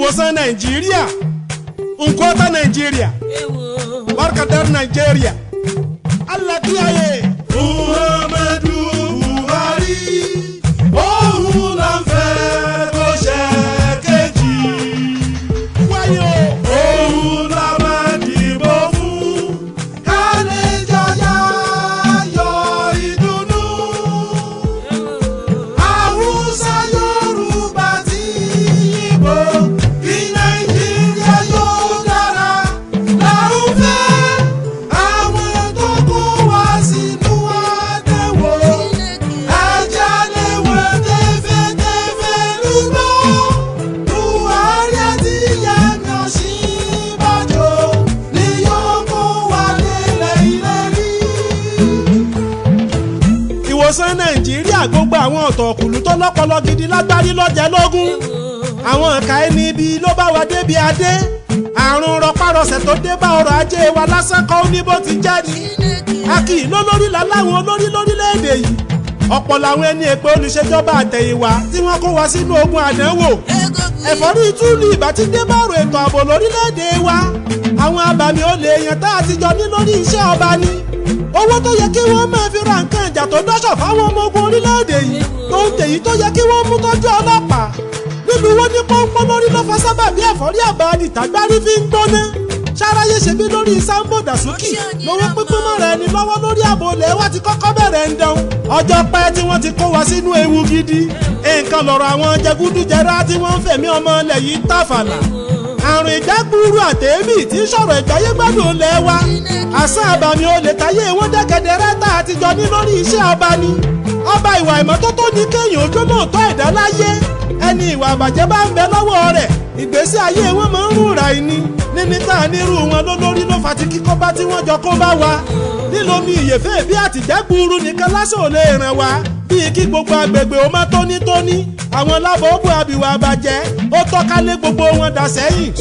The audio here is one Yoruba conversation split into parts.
ìwòsàn Nàìjíríà nkọ́tà Nàìjíríà barkadar Nàìjíríà alákíyàyè Muhammadu Buhari òun là ń fẹ́ kó ṣe kejì wáyé òun là máa dìbò fún ká lè jọyà yọ ìdùnnú Haúsá Yorùbá tí Ìgbò kí Nàìjíríà yóò dára làwọn fẹ́ àwọn tó kó wá sínú àdánwò ẹ̀jẹ̀ lè wọ́n tẹ́fẹ́tẹ́fẹ́ lùgbọ́ Buhari àti Yẹmí Ọ̀ṣínbàjò ni yóò kó wá délẹ̀ ìlérí. Ìwòsàn Nàìjíríà gbogbo àwọn ọ̀tọ̀kùlú tó lọ́pọlọ gidi lágbárí lọ́jẹ́ lógún àwọn ẹ̀ka ẹni ibi ló bá wa débi adé àrùn rọpárọsẹ̀ tó dé bá ọrọ̀ ajé wa lásán kọ́ ní bó ti jẹ́ ni a kì í lólórí láláwọn olórí lórílẹ̀‐èdè yìí ọ̀pọ̀ làwọn ẹni èpè olùṣèjọba àtẹ̀yìnwá tí wọ́n kó wa sínú ogun àdánwò ẹ̀fọ́rí túlù ìbá ti dé bá ọ̀rọ̀ ètò ààbò lórílẹ̀‐èdè wa àwọn abàmì olè èèyàn tá a ti jọ ní lórí iṣẹ́ ọba ni owó tó yẹ kí wọ́n máa fi ra nǹkan ìjà tó dọ́ṣọ̀ fáwọn ọmọ ogun orílẹ̀‐èdè yìí tó ń tèyí tó yẹ kí wọ́n mú tọ́jú ọlọ́pàá nílùú wọn ní pọ́npọ́n lórí ló fa sábàbí ẹ̀fọ́rí àbáàdì tàgbárí fi ń gbóná sáráyé ṣe bí lórí Sambo Dasuki lówó pínpín mọ́ra ẹni lọ́wọ́ lórí ààbò ilẹ̀ wa ti kọ́kọ́ bẹ̀rẹ̀ ń dán ọjọ́ pẹ́ tí wọ́n ti kó wa sínú ewu gidi nǹkan lọ̀rọ̀ àwọn jẹgúdújẹrá tí wọ́n ń fẹ̀mí ọmọ ilẹ̀ yìí tàfàlà àrùn ìjágbúrú àtẹ̀mí tí ń sọ̀rọ̀ ìgbáyégbádùn ilẹ̀ wa àsán àbàmì olè táyé wọn dẹ́gẹ̀dẹ̀rẹ́ tá a ti jọ ní lórí iṣẹ́ ọba ni ọba ìwà ìmọ́tótó ní kéèyàn ojú lóòótọ́ ẹ̀dá láyé ẹni ìwà àbàjẹ́ bá ń bẹ lọ́wọ́ rẹ̀ ìgbésí ayé wọn máa ń rúra ẹni níní tá a nírú wọn lólórí ló fa ti kíkọ́ bá tí wọ́n jọ kó bá wa nílòmí ìyèfẹ́ bí àtìjágbúrú nìkan lásán ò lè ràn wá bíi kí gbogbo agbègbè ó má tónítóní àwọn lábòóbò àbíwá àbàjẹ́ ó tọ́kálé gbogbo wọn dà sẹ́yìn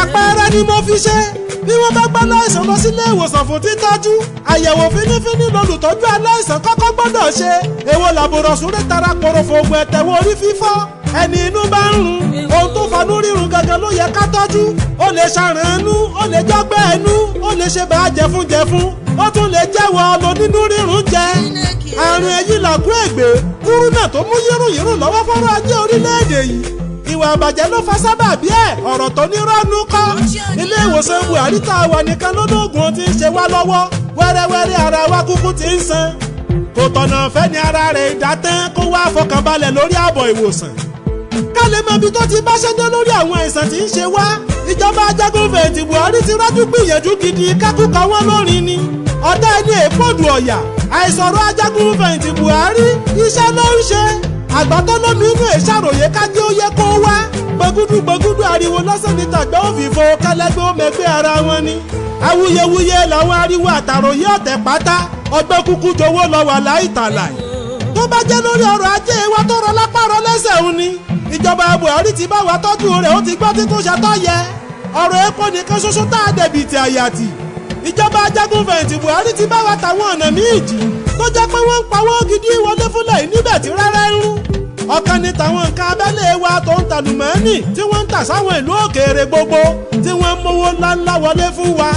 àpẹẹrẹ ni mo fi ṣe bí wọ́n bá gbá aláìsàn lọ sílé ìwòsàn fún títọ́jú àyẹ̀wò fínífíní lolùtọ́jú aláìsàn kọ́kọ́ gbọ́dọ̀ ṣe èwo làbòrò súré tara korofo ogun ẹ̀tẹ̀wò orí fífọ́ ẹni inú bá ń rùn ohun tó fanú rírun gangan ló yẹ ká tọ́jú ó lè ṣàràn ẹnu ó lè jọ́gbẹ́ ẹnu ó lè ṣe bá jẹfúnjẹfún ó tún lè jẹ́wọ́ lọ nínú rírun jẹ àrùn ẹ̀yìn làkú ègbé kúrúnà tó mú yírùnyírùn lọ́wọ́ fọ́rọ̀ ajé orílẹ̀-èdè yìí ìwà àbàjẹ́ ló fa sábàbí ẹ̀ ọ̀rọ̀ tó ní rọ́ọ̀nù kọ́ ilé ìwòsàn Buhari tá a wà nìkan lódògùn ti ń ṣe wá lọ́wọ́ wẹ́rẹ́wẹ́rẹ́ ara wa kúkú ti ń san kò tọ̀nà fẹ́ ni ara rẹ̀ ìdátán kó wá fọkànbalẹ̀ lórí ààbọ̀ ìwòsàn ká lè mọ ibi tó ti bá ṣẹ́jọ́ lórí àwọn àìsàn tí ń ṣe wá ìjọba ajagunfẹ̀yìntì Buhari ti rájú gbìyànjú gidi kákúkọ wọn lórin ni ọ̀dà ẹni èèpọ̀dù ọ̀yà àìsọ̀rọ̀ ajagunfẹ̀yìntì Buhari iṣẹ́ ló ń ṣe àgbà tó lómi inú ìṣàròyé kájí ó yẹ kó wá gbogúdú ariwo lọ́sàn ní tàgbà òfìfo kẹlẹ́gbẹ́ ó mẹ́gbẹ́ ara wọn ni awuyewuye làwọn ariwo àtàròyé ọ̀tẹ̀ pátá ọgbẹ́ kúkú jowó lọ wà láìtàláì tó bá jẹ́ lórí ọrọ̀ ajé wa tó rọ lápárọ̀ lẹ́sẹ̀ òun ni ìjọba Buhari ti bá wa tọ́jú rẹ̀ ó ti gbọ́ títún ṣàtọ́ yẹ ọ̀rọ̀ epo nìkan ṣoṣo tá a dẹ̀bìtì àyàtì ìjọba ajagunfẹ̀yìntì Buhari ti bá wa tàwọn ọ̀nà míì jì tó jẹ́ pé wọ́n ń pawó gidi wọlé fúnlẹ̀ níbẹ̀ tí rárá ń rún ọ̀kan ní tàwọn nǹkan abẹ́lé wa tó ń tàlùmọ́ọ́nì tí wọ́n ń tà sáwọn ìlú òkèèrè gbogbo tí wọ́n ń mówó ńláńlá wọlé fún wa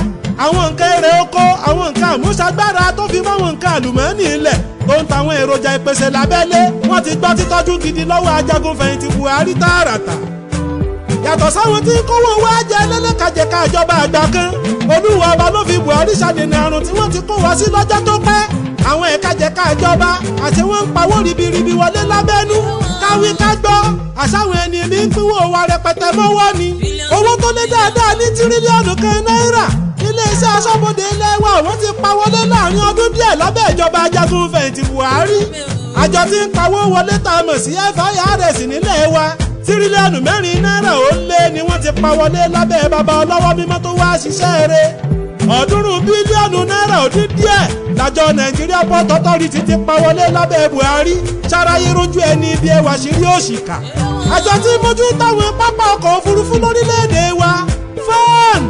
àwọn nǹkan èrè oko àwọn nǹkan àmúṣagbára tó fi máwọn nǹkan àlùmọ́ọ́nì ilẹ̀ tó ń tàwọn èròjà ìpèsè lábẹ́lé wọ́n ti gbọ́ títọ́jú gidi lọ́wọ́ ajagunfẹ̀yìntì Buhari tààràtà yàtọ̀ sáwọn tí ń kówó wá jẹ lẹ́lẹ́kàjẹ̀ka ìjọba àgbà kan olúwa ọba ló fi Buhari ṣàdènà àrùn tí wọ́n ti kó wá sí lọ́jọ́ tó pẹ́ àwọn ẹ̀kàjẹ̀ka ìjọba àti wọ́n ń pawó ribiribi wọlé lábẹ́nú káwí ká gbọ́ àṣàwọn ẹni bí ń pínwó wa rẹpẹtẹ mọ́wọ́ ni owó tó lé dáadáa ní tírílíọ̀nù kan náírà iléeṣẹ́ aṣọ́bodè ilẹ̀ wa wọ́n ti pa wọlé láàrin ọdún díẹ̀ lábẹ́ ìjọba ajagunfẹ̀yìntì Buhari àjọ tí ń pawó wọlé tá a mọ̀ sí FIRS nílẹ̀ wa tírílíọ̀nù 4 náírà ó lé ni wọ́n ti pa wọlé lábẹ́ bàbá ọlọ́wọ́ mímọ́ tó wá ṣiṣẹ́ rẹ̀ 300 bílíọ̀nù náírà ó dín díẹ̀ lájọ Nigeria Port Authority ti pa wọlé lábẹ́ Buhari ṣàráyé rójú ẹni ibi ẹwà ṣírí òṣìkà àjọ tí mójú táwọn pápá ọkọ̀ òfurufú lórílẹ̀‐èdè wa FAAN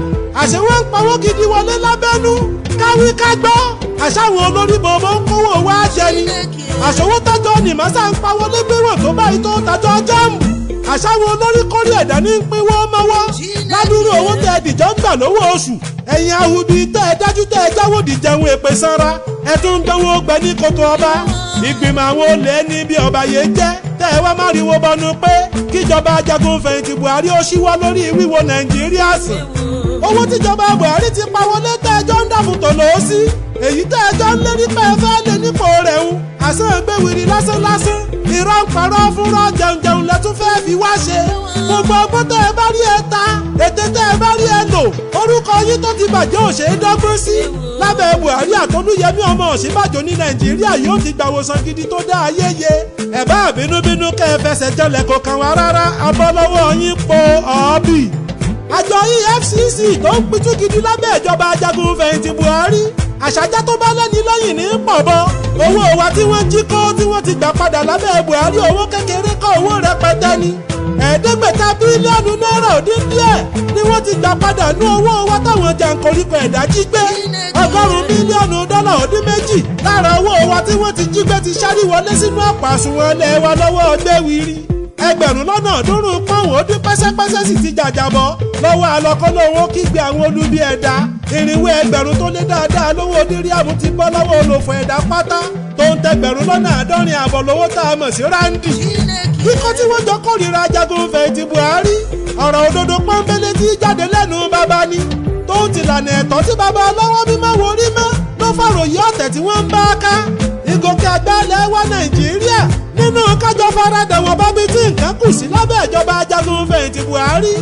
àṣẹ wọn ń pawó gidi wọlé lábẹ́nú káwí ká gbọ́ àṣàwọn olórí bòbó ń kówó wá jẹ ni àṣòwò tájọ́ ní màsà ń pawó lẹ́gbẹ̀rún tó báyìí tó tájọ́ jọ́ọ̀mù àṣàwọn olórí kórè ẹ̀dá ní pínwó mọ́wọ́ ládùúrú owó tẹ́ ẹ dìjọ́ ń gbà lówó oṣù ẹ̀yin ahubi tẹ́ ẹ dájú tẹ́ ẹ jáwó dìjẹun èpè sanra ẹ tún ń dánwó gbẹ ní kòtò ọba ìgbìmọ̀ àwọn olè ní bí ọba yẹn jẹ́ tẹ́ ẹ wá má riwo bọnu pé kíjọba ajagun fẹ̀yìntì Buhari ó ṣíwọ́ lórí wíwo Nàìjíríà sàn owó tíjọba Buhari ti pa wọlé tẹ́ ẹjọ́ ń dàbò tó lò ó sí èyí tẹ́ ẹjọ́ ń lérí pé ẹ fẹ́ lé nípò rẹ̀ ń àṣẹ gbéwìrì lásán lásán irọ́ ń parọ́ fúnrọ́ jẹun lẹ́tún fẹ́ fi wá ṣe gbogbo ọgbọ́n tẹ́ ẹ bá rí ẹ ta ètè tẹ́ ẹ bá rí ẹ lò orúkọ yín tó ti bàjẹ́ òṣèré dọ́gbọ́n sí lábẹ́ Buhari àtolúyẹmí ọmọ Ọ̀ṣínbàjò ní Nàìjíríà yóò ti gbàwòsàn gidi tó dá ayé ye ẹ bá bínúbínú kẹ́ ẹ fẹsẹ̀ jọlẹ̀ kò kàn wá rárá abọ́lọ́wọ́ yín po ọ̀ọ́bì àjọ EFCC tó ń pitú gidi lábẹ́ ìjọba ajagun fẹ̀yìntì Buhari àṣàjá tó bá lẹ́ni lẹ́yìn ní pọ̀bọ owó wa tí wọ́n jí kó tí wọ́n ti gbà padà lábẹ́ Buhari owó kékeré kọ́ owó rẹpẹtẹ ni ẹ̀ẹ́dẹ́gbẹ̀ta bílíọ̀nù náírà òdín díẹ̀ ni wọ́n ti gbà padà ní owó wa táwọn jàǹkóríkọ ẹ̀dá jí gbé ọgọ́rùn-ún bílíọ̀nù dọ́là òdín méjì lára owó wa tí wọ́n ti jí gbé ti ṣárí wọlé sínú àpò àsùnwọ̀n ilé wa lọ́wọ́ gbéwìrì ẹgbẹ̀rún lọ́nà ọ̀ọ́dúnrún pọ́ùn ó dín pẹ́sẹ́pẹ́sẹ́ sì ti jàjàbọ́ lọ́wọ́ alọ́kọ́lọ́wọ́ kígbe àwọn olubi ẹ̀dá irinwó ẹgbẹ̀rún tó lé dáadáa lówó díríàmù ti bọ́ lọ́wọ́ olófò ẹ̀dá pátá tó ń tẹgbẹ̀rún lọ́nà àádọ́rin àbọ̀ lówó tá a mọ̀ sí ráńdì. kíkọ́ tí wọ́n jọ kórìíra ajagun fẹ̀yìntì Buhari ọ̀rọ̀ òdodo pọ́nbélé tí jáde lẹ́nu bàbá ni tó ń tìlànà ẹ̀tọ́ tí bàbá ọlọ́wọ́ mímọ́ worí mọ́ ló fàròyé ọ̀tẹ̀ tí wọ́n ń bá ká ìgòkè àgbálẹ̀ wa Nàìjíríà nínú kájọ faradà wọn bá bí tí nǹkan kù sí lábẹ́ ìjọba ajagun fẹ̀yìntì Buhari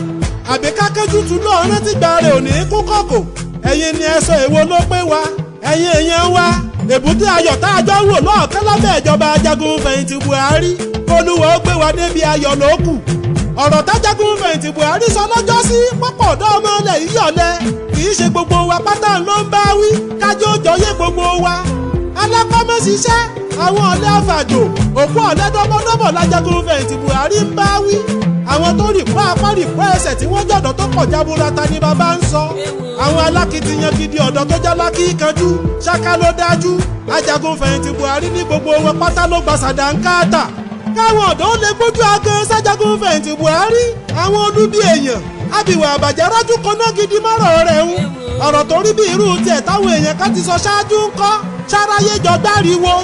àbí kákẹ́jú tún náà rántí gba rẹ̀ òní kú kọ̀kọ̀ ẹ̀yin ni ẹ sọ èwo ló pé wa ẹ̀yin èèyàn wa èbúté ayọ̀ tá a jọ ń wò lọ́ọ̀kẹ́ lábẹ́ ìjọba ajagun fẹ̀yìntì Buhari kólúwa ó gbé wa débi ayọ̀ ló kù ọ̀rọ̀ tájagun fẹ̀yìntì Buhari sọ lọ́jọ́ sí pọ́pọ̀ ọ̀dọ́ ọmọ ilẹ̀ yìí yọ̀lẹ́ kì í ṣe gbogbo wa pátá ló ń bá wí kájọ òjòyè gbogbo wa alákọ̀ọ́mọ̀ṣiṣẹ́ àwọn ọ̀lẹ́ àfàjò òkú ọ̀lẹ́ dọ́bọ̀dọ́bọ̀ lájagun fẹ̀yìntì Buhari ń bá wí àwọn tó rìpọ́ apá rìpọ́ ẹsẹ̀ tí wọ́n jọ̀dọ̀ tó pọ̀ jaburata ni bàbá ń sọ àwọn alákìtìyàn gidi ọ̀dọ́ tó já lákì kanjú ṣáká ló dájú ajagun fẹ̀yìntì Buhari ní gbogbo wọn pátá ló gba sàdánkátà káwọn ọ̀dọ́ lè gbójú agan sájagun fẹ̀yìntì Buhari àwọn olubi èèyàn abìwà àbàjẹ́ rájú kaná gidi mọ́rọ̀ rẹ̀ ń ọ̀rọ̀ tó rí bí irú tiẹ̀ táwọn èèyàn ká ti sọ ṣáájú ń kọ́ ṣáráyé jọ gbáriwo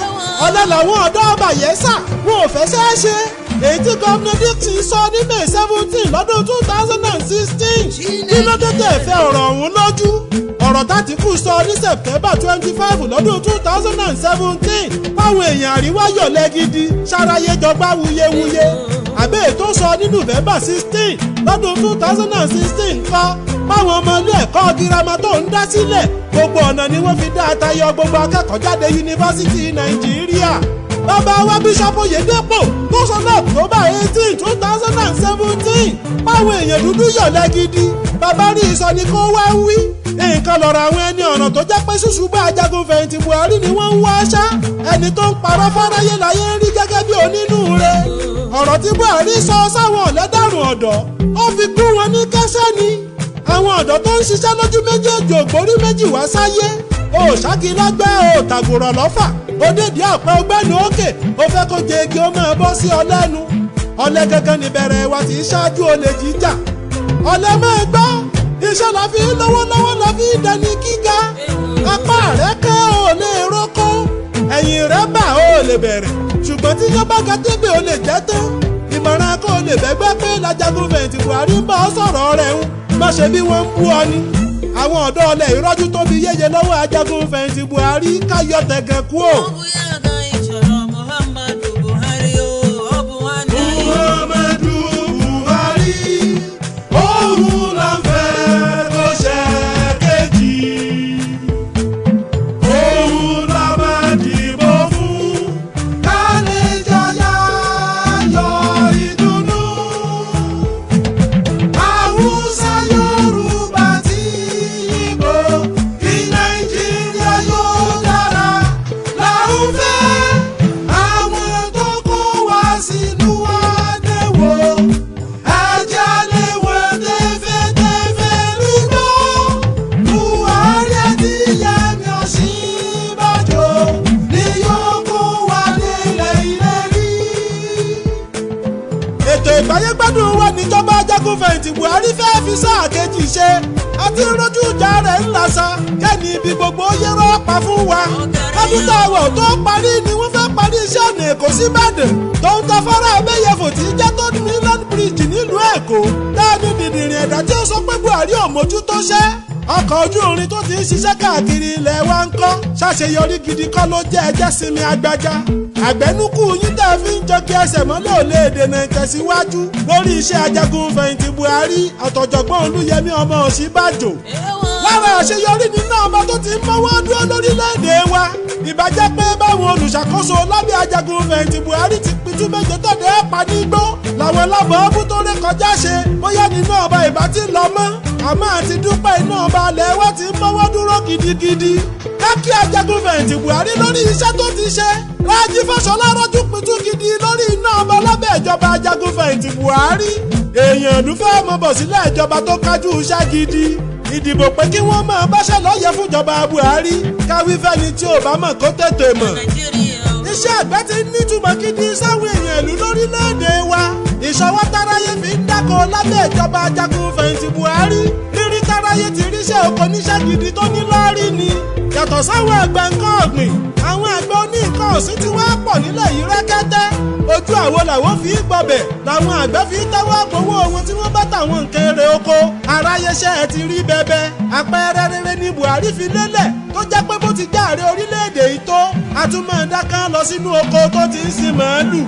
ọ̀lẹ làwọn ọ̀dọ́ Bayelsa wọn ò fẹ́ ṣeéṣe èyí tí gómìnà Dixon sọ ní May 17 lọ́dún 2016 kí ló dé tẹ̀ fẹ́ ọ̀rọ̀ ọ̀hún lójú ọ̀rọ̀ t'Àtíkù sọ ní September 25 lọ́dún 2017 báwọn èèyàn àríwá yọ̀lẹ́ gidi ṣáráyé jọ gbá wuyewuye àbẹ́ ètò sọ ní November 16 lọ́dún 2016 kọ́ báwọn ọmọ ilé ẹ̀kọ́ girama tó ń dá sílẹ̀ gbogbo ọ̀nà ni wọ́n fi dá àtayọ gbogbo akẹ́kọ̀ọ́ jáde yunifásitì Nàìjíríà bàbá wa Bíṣọ́pù Oyèdépò tó sọ ní October 18 2017 báwọn èèyàn dúdú yọ̀lẹ́ gidi bàbá rí ìsọ ni kó wá ń wí nǹkan lọ́rọ̀ àwọn ẹni ọ̀nà tó jẹ́ pé ṣùṣùgbọ́n ajagun fẹ̀yìntì Buhari ni wọ́n ń wá ṣá ẹni tó ń parọ́ fáráyé láyé ń rí gẹ́gẹ́ bí onínúure ọ̀rọ̀ tí Buhari sọ sáwọn ọ̀lẹ́dàrún ọ̀dọ́ ó fi gún wọn ní kẹ́sẹ́ ni àwọn ọ̀dọ́ tó ń ṣiṣẹ́ lójú méjèèjì ògbórí méjì wá sáyé ó ṣáàkì lọ́gbẹ́ ó tàgùrọ̀ lọ́fà ó dédìí àpẹ ọgbẹ́ni òkè ó fẹ́ kó jẹ igi ó máa bọ́ sí ọ lẹ́nu ọ̀lẹ gangan níbẹ̀rẹ̀ wa ti ṣáájú olè jíjà ọ̀lẹ máa gbọ́ iṣẹ́ la fi lọ́wọ́lọ́wọ́ la fi dẹni gíga apá rẹ̀ kẹ́ ò lè rókó ẹ̀yìn rẹ̀ bà ó lè bẹ̀rẹ̀ ṣùgbọ́n tí yóò bá ga débè ó lè jẹ́ tán ìmọ̀ràn kó lè bẹ́gbẹ́ pé lájagun fẹ̀yìntì Buhari ń bá ọ sọ̀rọ̀ rẹ̀ ń má ṣe bí wọ́n ń bú ọ ni àwọn ọ̀dọ́ ọlẹ̀ ìrọ́jú tó fi yéye lọ́wọ́ ajagun fẹ̀yìntì Buhari káyọ̀ tẹ̀gẹ̀ kú ò. Fẹ́ ọdún wa níjọba Ajagun-fẹ̀yìntì Buhari fẹ́ fi sáà kejì ṣe àti rojú ìjà rẹ̀ ńlá sa kẹ́ni ibi gbogbo yẹ́rọ pa fún wa. ọdún táwọn tó parí ni wọ́n fẹ́ parí iṣẹ́ ọ̀nà Èkó sí Ìbàdàn tó ń tafárá abẹ́yẹfò tí jẹ́ tó ní Island Bridge nílùú Èkó dáadé dìdìrín ẹ̀dá tí ó sọ pé Buhari ò mójútó ṣẹ́. ọkọ̀ ojú irin tó ti ń ṣiṣẹ́ káàkiri ilẹ̀ wa ń kọ́ ṣàṣeyọrí gidi kọ́ ló jẹ́ ẹjẹ́ sinmi agbájá. àgbẹ̀nukú yín tẹ́ fi ń jọ kí ẹsẹ̀ mọ́lẹ̀ ò lè dènà ìtẹ̀síwájú lórí iṣẹ́ Ajagun-fẹ̀yìntì Buhari àtọ̀jọ̀gbọ́n Olúyẹmí ọmọ Ọ̀ṣínbàjò. lára àṣeyọrí nínú ọmọ tó ti ń mọ́wọ́ dúró lórílẹ̀‐èdè wa ìbàjẹ́ pé báwọn olùṣàkóso lábẹ́ Ajagun-fẹ̀yìntì Buhari ti pitú méje tọ̀dẹ̀ ẹ̀pà nígbó làwọn lábọ̀ ọbú tó ré kọjá ṣe bóyá nínú ọba ìbá ti lọ mọ́ àmọ́ àti dúpẹ́ iná ọba alẹ́ wa ti ń mọ́wọ́ dúró gidigidi. káàkiri Ajagun-fẹ̀yìntì Buhari lórí iṣẹ́ tó ti ṣe Rájí Fáṣọlá rọ́jú pitú gidi lórí iná ọba lábẹ́ ìjọba Ajagun-fẹ̀yìntì Buhari. èèyàn ìlú fẹ́ mọ bọ̀ sílẹ̀ ìjọba tó kájú iṣẹ́ gidi. ìdìbò pé kí wọ́n máa báṣẹ́ lọ́yẹ̀ fúnjọba Buhari káwí fẹ́ni tí ò bá mọ̀ kó tètè mọ̀. iṣẹ́ àgbẹ̀ ti nítumọ̀ gidi sáwọn èèyàn ìlú lórílẹ̀‐èdè wa. ìṣọwọ́ táráyé fi ń dáko lábẹ́ ìjọba Ajagun-fẹ̀yìntì Buhari. rírí táráyé ti ríṣẹ́ oko níṣẹ́ gidi tó ní lọ́rí ni. yàtọ̀ sáwọn àgbẹ̀ nǹkan ọ̀gbìn àwọn àgbẹ̀ oní nǹkan ọ̀sìn tí wọ́n pọ̀ nílẹ̀ yìí rẹ́kẹ́tẹ́. ojú àwo làwọn fi ń gbọbẹ̀ làwọn àgbẹ̀ fi ń tẹ́wọ́ gbowó wọn tí wọ́n bá tàwọn nǹkan èrè oko. aráyéṣẹ́ ẹ ti rí bẹ́bẹ́ àpẹẹrẹ rere ni Buhari fi lélẹ̀ tó jẹ́ pé bó ti já ààrẹ orílẹ̀-èdè yìí tó àtúmọ̀ọ́dá kan lọ sínú oko tó ti ń sin màálù.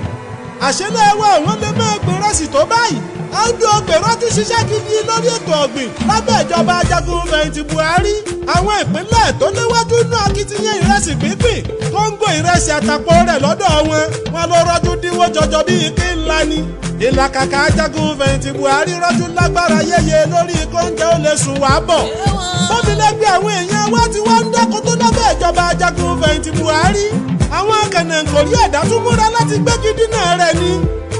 àṣẹlẹ̀ ẹwọ́ àwọn lè máa gbèrèsì tó báyìí áúdù ògbèrò ti ṣiṣẹ́ gidi lórí ètò ọ̀gbìn lábẹ́ ìjọba Ajagun-fẹ̀yìntì Buhari. àwọn ìpínlẹ̀ tó léwájú inú akitiyan ìrẹsì pínpín kóńgò ìrẹsì àtàpọ̀ rẹ̀ lọ́dọ̀ wọn ló rọ́jú dínwó jọjọ bíi kí ńlá ni. ìlàkàkà Ajagun-fẹ̀yìntì Buhari rọ́jú lágbára yéye lórí kóúnjẹ ó lè sùn wá bọ̀. bóbilẹ́gbẹ́ àwọn èèyàn wa ti wá ń dákun tó lábẹ́ ìjọba Ajagun-fẹ̀yìntì Buhari. àwọn kànáńkòrí ẹ̀dá tún múra láti gbégi dínà rẹ̀ ni.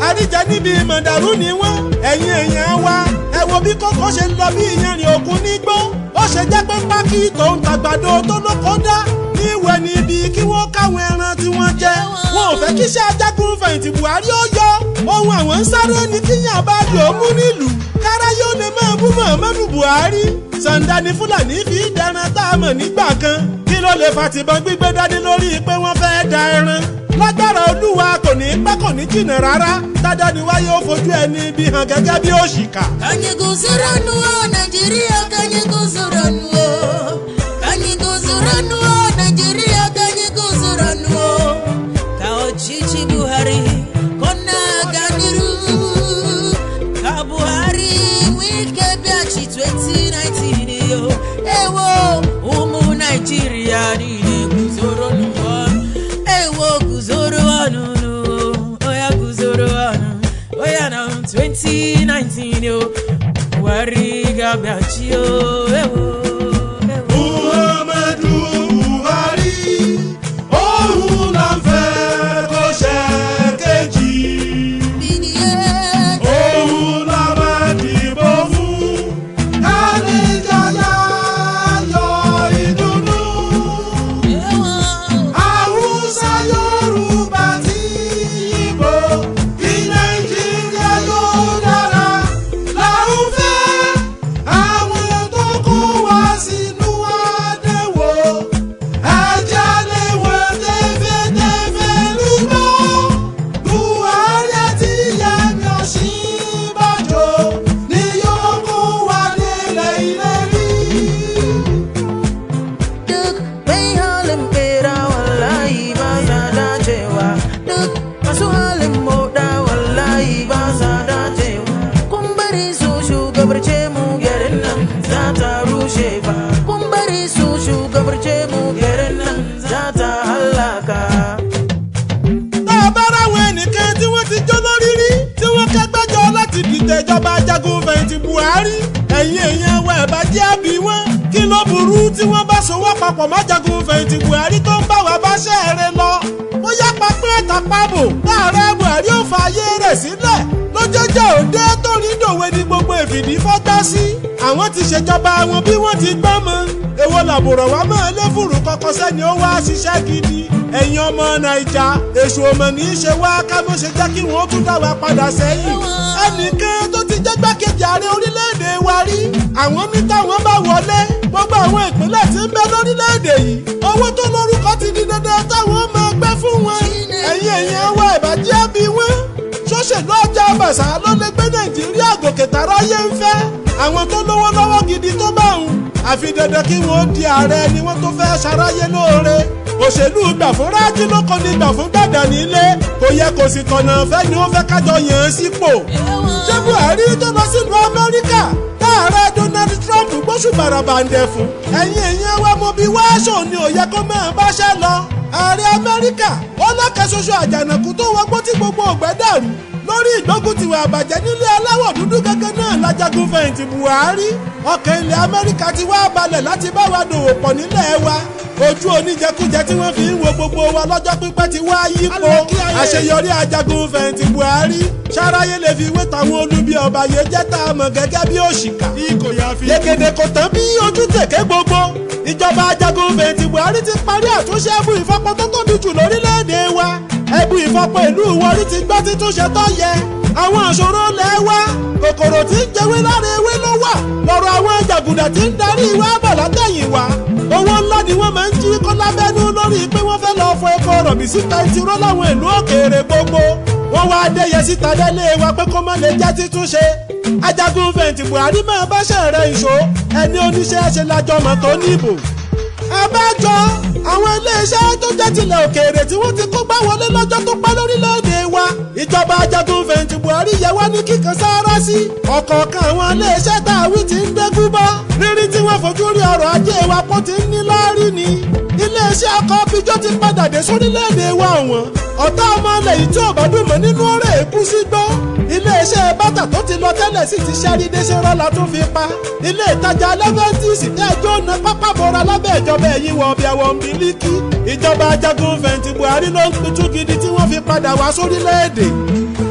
àríjẹ níbi mọ̀dàrú ni wọ́n ẹ̀yin èèyàn wa ẹ wo bí kókó ṣe ń lọ bí ìyanrìn òkun nígbó. ó ṣe jẹ́ pé pákí tó ń tàgbàdo tó lóko dá ní ìwẹ̀ níbi kí wọ́n káwọn ẹran tí wọ́n jẹ. wọn ò fẹ́ kíṣẹ́ Ajagun-fẹ̀yìntì Buhari ó yọ ohun àwọn ń sáré ní kíyàn bá lò ó mú nílùú kára yóò lè máa bú Muhammadu Buhari. Sàǹdà ni Fúlàní fi dẹran tá a mọ̀ nígbà kan kí ló lè fa tìbọn gbígbé dání lórí pé wọ́n fẹ́ da ẹran. lágbára Olúwa kò ní pẹ́ kò ní jìnnà rárá dáadáa ni wáyé ó fojú ẹni bí hàn gẹ́gẹ́ bí òṣìkà. Kanyeguzuranu Nàìjíríà kanyeguzuranu kanyeguzuranu Nàìjíríà kanyeguzuranu ka ọchịchị Buhari kona ganiru ka Buhari wike bịachi 2019 yo ewo ụmụ Nàìjíríà niile guzoro n'ụwa ewo guzoro ọnụ oya guzoro ọnụ oya na 2019 yo Buhari ga-abịachi yo ewo. Muhammadu Buhari òun là ń fẹ́ kó ṣe kejì. òun là máa dìbò fún kálíjàyà yọ ìdùnnú. Haúsá Yorùbá tí Ìgbò kí Nàìjíríà yóò dára làwọn fẹ́. àwọn tó kó wá sínú àdéhùn ẹja lé wọn tẹ́fẹ́tẹ́fẹ́ lùgbọ́. Buhari àti Yẹmí Ọ̀ṣínbàjò ni yóò kó wa nílẹ̀ ìlérí. Duk mai halin bera wallahi ba sa dacewa. Duk masu halin moda wallahi ba sa dacewa. Kun bari su shugabarce mu garin nan za ta rushe fa. Kun bari su shugabarce mu garin nan za ta hallaka. tá a bá ráwọn ẹnìkan tí wọ́n ti jó lórí rí tí wọ́n kẹ́gbẹ́jọ láti dìtẹ̀ ìjọba Ajagun-fẹ̀yìntì Buhari ẹ̀yin èèyàn wa ẹ̀ bá jẹ́ àbí wọn kí ló burú tí wọ́n bá sowọ́ papọ̀ mọ́ Ajagun-fẹ̀yìntì Buhari tó ń bá wa bá ṣẹ́ rẹ̀ lọ. bóyá pápẹ́ ẹ̀tàpábò láàrẹ Buhari ó fa ayé rẹ̀ sílẹ̀ lójoojú òde tó ní dòwe ní gbogbo èfìdí fọ́tá sí. àwọn ti ṣèjọba wọn bí wọ́n ti gbọ́n mọ́ èwo wo làbùrọ̀ wá máa lé fùrù kọ́kọ́ sẹ́ni ó wá ṣiṣẹ́ gidi ẹ̀yin ọmọ Naija èṣù ọmọ ní í ṣe wá ká mọ́ ṣe jẹ́ kí wọ́n tún dá wa padà sẹ́yìn ẹnìkan tó ti jẹ́ gbákejì ààrẹ orílẹ̀-èdè wa rí àwọn ní táwọn bá wọlé gbogbo àwọn ìpínlẹ̀ tí ń bẹ lórílẹ̀-èdè yìí owó tó lórúkọ ti di dandan táwọn máa gbé fún wọn ẹ̀yin èèyàn wa ìbàjẹ́ bí wọ́n ṣòṣèlú ọjà àbàṣà ló lè gbé Nàìjíríà gòkè tàráyé ń fẹ́ àwọn tó lówó lọ́wọ́ gidi tó bá òun àfi dandan kí wọ́n di ààrẹ ni wọ́n tó fẹ́ ṣaráyé lóore òṣèlú gbà fún rájí ló kọ́ ní gbà fún gbàdá nílé kò yẹ kò sì tọ̀nà fẹ́ ni ó fẹ́ kájọ yàn án sípò ṣé Buhari tó lọ sílùú Amẹ́ríkà ààrẹ Donald Trump gbóṣù bàràbàǹdẹ̀ fún ẹ̀yin èèyàn wa mo bí wáṣọ ni ò yẹ kó máa báṣẹ́ lọ ààrẹ Amẹ́ríkà ó lọ́kẹ́ ṣoṣo àjànàkú tó wọgbó tí gbogbo ògbẹ́ dàrú lórí ìgbóguntiwà àbàjẹ́ nílé aláwọ̀ dúdú gẹ́gẹ́ náà lájagun fẹ̀yìntì Buhari ọkàn ilẹ̀ Amẹ́ríkà ti wá balẹ̀ láti bá wa dòwò pọ̀ nílẹ̀ wa ojú oníjẹkújẹ tí wọ́n fi ń wo gbogbo wa lọ́jọ́ pípẹ́ ti wá yípo àṣeyọrí ajagun fẹ̀yìntì Buhari ṣáráyé lè fi wé tàwọn olubi ọba yẹn jẹ́ tá a mọ̀ gẹ́gẹ́ bí òṣìkà yékéde kò tán bí ojú tèké gbogbo ìjọba ajagun fẹ̀yìntì Buhari ti parí àtúnṣe ẹbú ìfọpo tó tóbi jù lórílẹ̀‐èdè wa ẹbú ìfọpo ìlú Ìwọ̀rí ti gbọ́ títúnṣe tó yẹ àwọn àṣòro lẹ̀ wá kòkòrò tí ń jẹwé lára ewé ló wà lọ́rọ̀ àwọn jàgùdà tí ń darí wa bọ̀ látẹ̀yìn wa owó ńlá ni wọ́n máa ń jí kó lábẹ́nú lórí pé wọ́n fẹ́ lọ́ọ́ fọ epo rọ̀bì síta ìtiró láwọn ìlú òkèèrè gbogbo wọ́n wá dẹ́yẹ síta délé wa pé kó má lè jẹ́ títúnṣe ajagun fẹ̀yìntì Buhari máa bá ṣẹ̀rẹ̀ ìṣó ẹni oníṣẹ́ ṣe lájọ mọ̀ tó níbò abájọ àwọn iléeṣẹ́ tó jẹ́ tilẹ̀ òkèèrè tí wọ́n ti kó gbá wọlé lọ́jọ́ tó pẹ́ lórílẹ̀‐èdè wa ìjọba ajagun fẹ̀yìntì Buhari yẹ wá ní kíkan sáárá sí ọ̀kọ̀ọ̀kan àwọn iléeṣẹ́ tá a wí ti ń dégún bọ́ rírí tí wọ́n fojú rí ọrọ̀ ajé wa pọ̀ ti ń ní láárí ni iléeṣẹ́ ọkọ̀ bíjọ́ ti padà dé sórílẹ̀‐èdè wa wọ̀n ọ̀tá ọmọ ilẹ̀ yìí tí ò bá dùn mọ́ nínú ọ̀rẹ́ èkú sí gbọ́ iléeṣẹ́ bàtà tó ti lọ tẹ́lẹ̀ sì ti ṣẹ́rí déṣẹ́rọ́ la tún fi pa ilé ìtajà lẹ́fẹ̀ntìsì ní ẹjọ́ ọ̀nà pápá bọ́ra lábẹ́ ìjọba ẹ̀yìn wọ̀ ọ̀bì àwọn bílíkì ìjọba ajagun fẹ̀yìntì Buhari ló ń pitú gidi tí wọ́n fi padà wá sórílẹ̀-èdè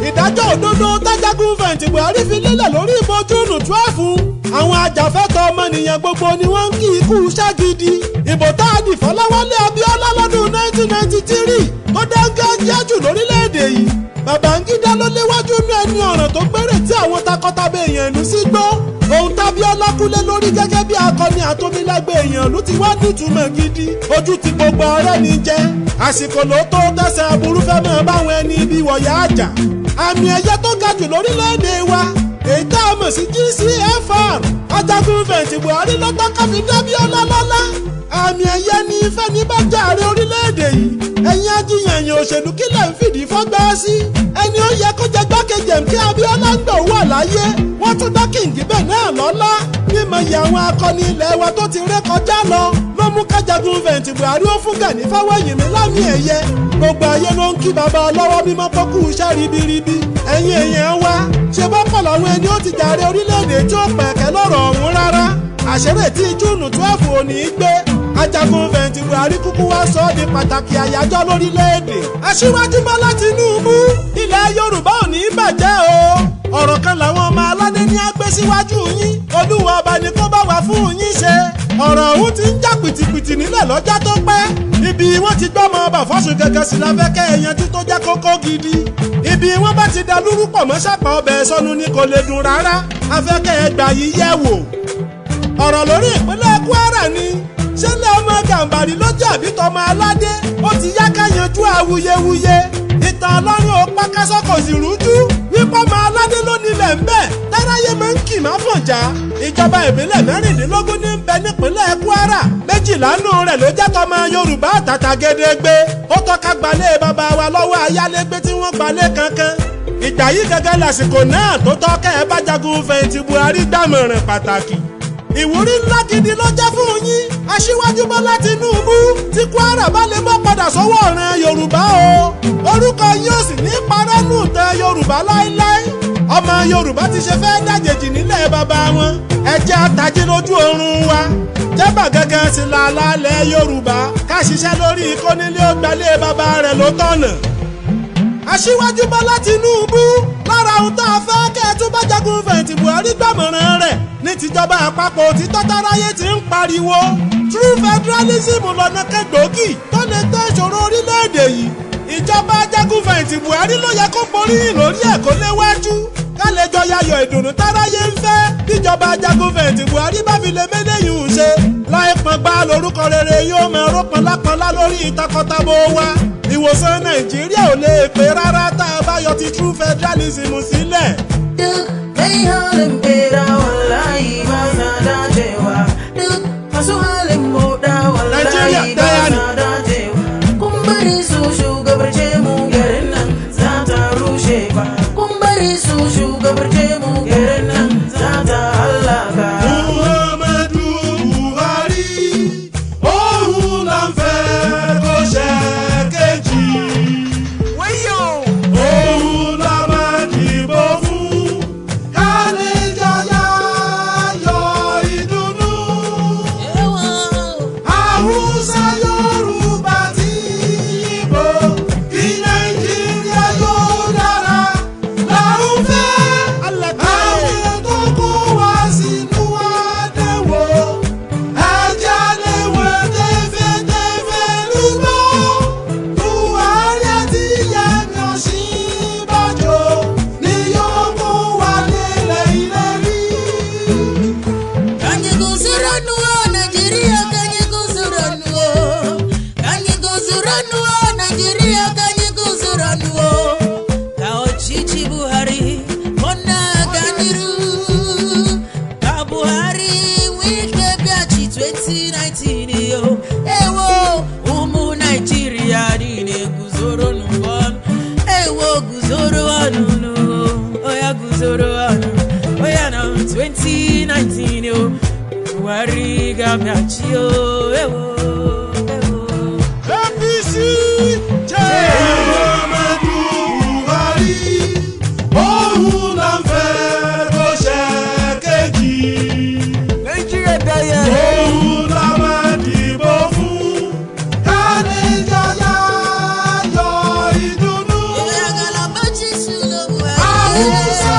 ìdájọ́ òdodo tájagun fẹ̀yìntì Buhari fi lélẹ̀ lórí ìbò Júùnù 12 àwọn ajàfẹ́tọ̀ ọmọnìyàn gbogbo ni wọ́n ń kí ikú iṣẹ́ gidi ìbò tá a dì fọláwálé Abíọ́lá lọ́dún 1993 tó dáńgájíá jù lórílẹ̀-èdè yìí Babangida ló léwájú ní ẹni ọ̀ràn tó gbére tí àwọn takọtabo èèyàn ìlú sí gbọ́ ohun tábíọ́lá kúlé lórí gẹ́gẹ́ bí akọni àtòmílágbé èèyàn ìlú ti wá nítumọ̀ gidi ojú ti gbogbo ọ̀rẹ́ ní jẹ́ àsìkò ló tó tẹ̀sẹ̀ aburú fẹ́ mọ́ báwọn ẹni ibi wọ̀yà àjà àmì ẹ̀yẹ tó ga jù lórílẹ̀‐èdè wa èyí tá a mọ̀ sí GCFR ajagun fẹ̀yìntì Buhari lọ́tọ́ káfí dábíọ́lá lọ́lá àmì ẹ̀yẹ ní ifẹ̀ ní bájà ààrẹ orílẹ̀‐èdè yìí ẹ̀yin ajíyànyàn òṣèlú kílẹ̀ ń fìdí fọ́gbá sí ẹni ó yẹ kó jẹ gbákejì MK Abíọ́lá ń gbọ̀ wà láyé wọ́n tún dá kíǹgì bẹ́ẹ̀ náà lọ́lá mímọ iye àwọn akọni ilẹ̀ wa tó ti ré kọjá lọ ló mú kájagun fẹ̀yìntì Buhari ó fún Gani Fáwẹ́hìnmí lámì ẹ̀yẹ gbogbo ayé ló ń kí bàbá ọlọ́wọ́ mímọ́ pọ́kú iṣẹ́ ribiribi ẹ̀yin èèyàn wa ṣe bọ́ pọ̀ làwọn ẹni ó ti jàre orílẹ̀-èdè tí ó pẹ̀kẹ́ lọ́rọ̀ ọ̀hún rárá àṣẹrẹ tí Júùnù 12 ò ní í gbé ajagun fẹ̀yìntì Buhari kúkú wá sọ ọ́ di pàtàkì àyájọ́ lórílẹ̀-èdè Aṣíwájú Bọ́lá Tinubu ilẹ̀ Yorùbá ò ní í bàjẹ́ o ọ̀rọ̀ kan làwọn ọmọ aládé ní á gbé síwájú yín Olúwa ọba ni kó bá wà fún yín ṣe ọ̀rọ̀ ọ̀hún ti ń já pìtìpìtì nílẹ̀ lọ́jà tó pẹ́ ibi wọ́n ti gbọ́mọ ọba fọ́sùn gẹ́gẹ́ sí láfẹ́kẹ́ ẹ̀yànjú tó jẹ́ kókó gidi ibi wọ́n bá ti da lúrú pọ̀ mọ́ sápá ọbẹ̀ sọnù ni kò lè dùn rárá afẹ́kẹ́ ẹgbà yìí yẹ̀ wò ọ̀rọ̀ lórí ìpínlẹ̀ Kwara ni ṣẹlẹ̀ ọmọ Gàmbàrí ló jẹ́ àbí tọmọ aládé ó ti yá ká yanjú awuyewuye ìtàn Ọlọ́run ò pákásọ́ kò sì rújú wípé ọmọ aládé ló nílẹ̀ ń bẹ̀ táráyé máa ń kì má fọ̀njá ìjọba ìbílẹ̀ 16 ní ń bẹ nípínlẹ̀ Kwara 12 nù rẹ̀ ló jẹ́ tọmọ Yorùbá àtàtà gédégbé ó tọ́ka gbalẹ̀ bàbá wa lọ́wọ́ ayálégbé tí wọ́n gbalẹ̀ kankan ìgbà yìí gẹ́gẹ́ lásìkò náà tó tọ́kẹ́ ẹ bá jagun fẹ̀yìntì Buhari dámọ̀ràn pàtàkì ìwúrí ńlá gidi ló jẹ́ fún yín Aṣíwájú Bọ́lá Tinubu tí Kwara bá lè bọ́ padà sọ́wọ́ ọ̀ràn Yorùbá o orúkọ yín ò sì ní parẹ́ nù tẹ Yorùbá láéláé ọmọ Yorùbá ti ṣe fẹ́ dàjèjì nílẹ̀ bàbá wọn ẹ jẹ́ àtàjì lójú oorun wa jẹ́bà gẹ́gẹ́ sí làlálẹ̀ Yorùbá ká ṣiṣẹ́ lórí ìkónílé ó gbalẹ̀ bàbá rẹ̀ ló tọ̀nà Aṣíwájú Bọ́lá Tinubu lára ohun tá a fẹ́ kẹ́ ẹ tún bá jagun fẹ̀yìntì Buhari gbàmọ̀ràn rẹ̀ ní tìjọba àpapọ̀ òtítọ́ táráyé ti ń pariwo true federalism lọ́nà kẹgbòógì tó lè tẹ́ ìṣòro orílẹ̀-èdè yìí. ìjọba ajagunfẹ̀yìntì Buhari ló yẹ kó boríyìn lórí ẹ̀ kó léwájú ká lè jọ yayọ̀ ìdùnnú táráyé ń fẹ́. bíjọba ajagunfẹ̀yìntì Buhari bá fi lè méléyìn ń ṣe láì pọngbà lórúkọ rere yóò máa ró pọnlápọnlá lórí takọtabo wa. ìwòsàn Nàìjíríà ò lè pé rárá tá a bá yọ ti true federalism sílẹ̀. Nàìjíríà dáyà ni. APC òun là ń fẹ́ kó ṣe kejì. Nàìjíríà dáyà. òun la máa dìbò fún ká lè jọyà yọ ìdùnnú. ìyàgàlà bá jí sùn lóhùn àwùjọ